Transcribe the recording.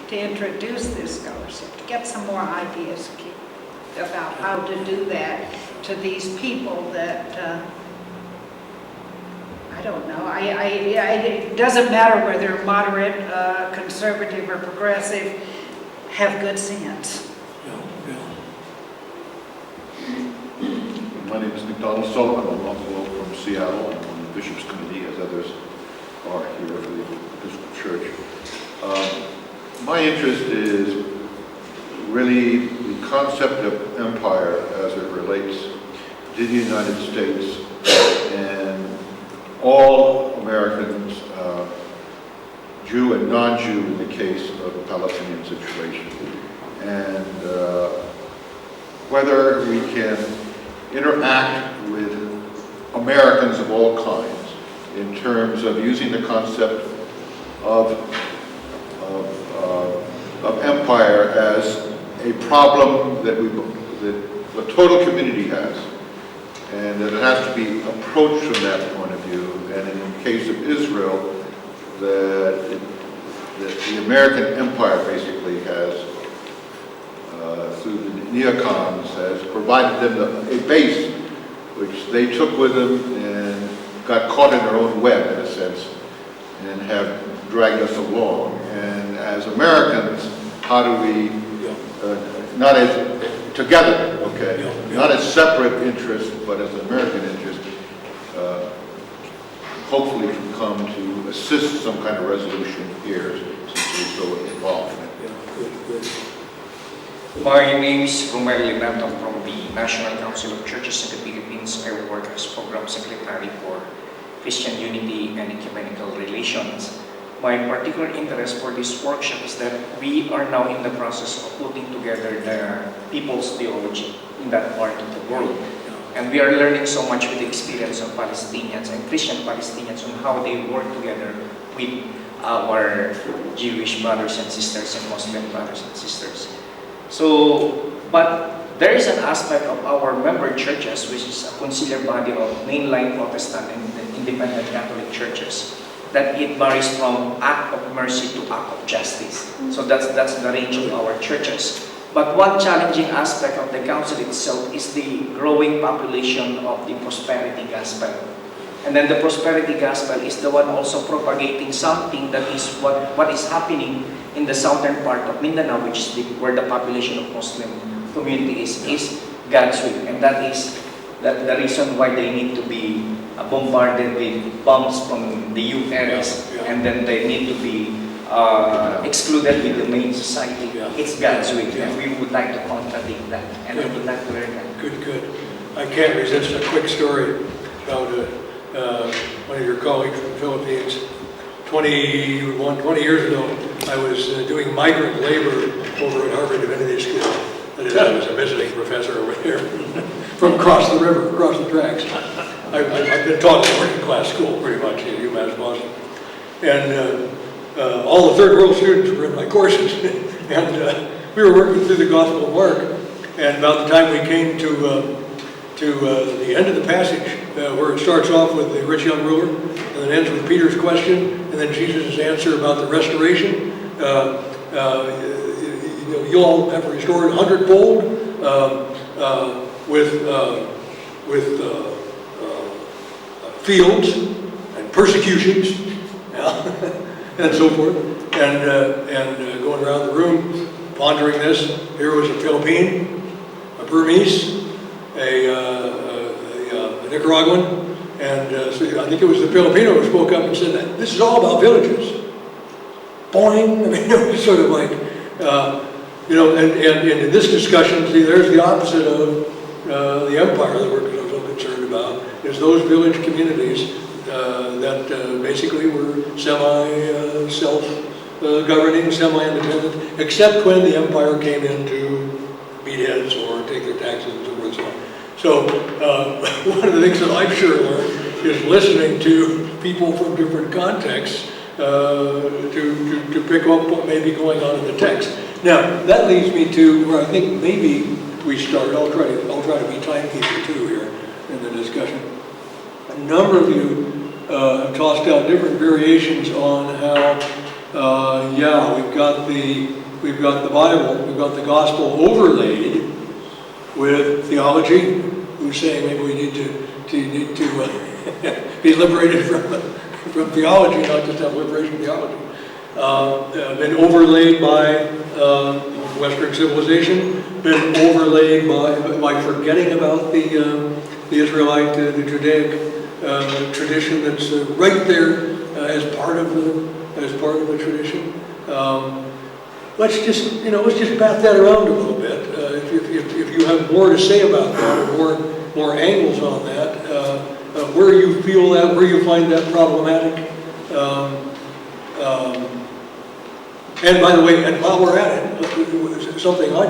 to introduce this scholarship, to get some more ideas about how to do that to these people that, I don't know, it doesn't matter whether they're moderate, conservative, or progressive, have good sense. My name is McDonald Sullivan. I'm also from Seattle. I'm on the Bishop's Committee, as others are here for the Episcopal Church. My interest is really the concept of empire as it relates to the United States and all Americans, Jew and non-Jew in the case of the Palestinian situation, and whether we can interact with Americans of all kinds in terms of using the concept of empire as a problem that the total community has, and that it has to be approached from that point of view. And in the case of Israel, that the American empire basically has, through the neocons, has provided them a base which they took with them and got caught in their own web, in a sense, and have dragged us along. And as Americans, how do we, not as together, okay, not as separate interests, but as an American interest, hopefully can come to assist some kind of resolution here, since we're so involved in it. My name is Romel Limanto from the National Council of Churches in the Philippines. I work as Program Secretary for Christian Unity and Ecumenical Relations. My particular interest for this workshop is that we are now in the process of putting together the people's theology in that part of the world. And we are learning so much with the experience of Palestinians and Christian Palestinians on how they work together with our Jewish brothers and sisters and Muslim brothers and sisters. So, but there is an aspect of our member churches, which is a conciliar body of mainline Protestant and independent Catholic churches, that it varies from act of mercy to act of justice. So that's the range of our churches. But one challenging aspect of the council itself is the growing population of the prosperity gospel. And then the prosperity gospel is the one also propagating something that is what is happening in the southern part of Mindanao, which is where the population of Muslim community is God's will. And that is the reason why they need to be bombarded with bombs from the US, and then they need to be excluded with the main society. It's God's will, and we would like to contradict that, and we would like to learn that. Good. I can't resist a quick story about one of your colleagues from the Philippines. 20 years ago, I was doing migrant labor over at Harvard Divinity School. That is, I was a visiting professor over there from across the river, across the tracks. I've been taught in a working class school pretty much at UMass Boston. And all the third world students were in my courses. And we were working through the Gospel of Mark. And about the time we came to the end of the passage, where it starts off with the rich young ruler, and then ends with Peter's question, and then Jesus' answer about the restoration. You all have restored 100-fold with fields and persecutions, and so forth, and going around the room pondering this. Here was a Philippine, a Burmese, a Nicaraguan, and so I think it was the Filipino who spoke up and said that this is all about villages. Boing! I mean, it was sort of like, and in this discussion, see, there's the opposite of the empire that we're so concerned about, is those village communities that basically were self-governing, semi-independent, except when the empire came in to beat heads or take their taxes and so forth and so on. So one of the things that I've sure learned is listening to people from different contexts to pick up what may be going on in the text. Now, that leads me to where I think maybe we start. I'll try to be timekeeper too here in the discussion. A number of you have tossed out different variations on how Yeah, we've got the Bible, we've got the gospel overlaid with theology. Who's saying maybe we need to be liberated from theology, not just have liberation theology. Been overlaid by Western civilization, been overlaid by forgetting about the Israelite, the Judaic tradition that's right there as part of the tradition. Let's just bat that around a little bit. If you have more to say about that, or more angles on that, where you feel that, where you find that problematic. And by the way, and while we're at it, something I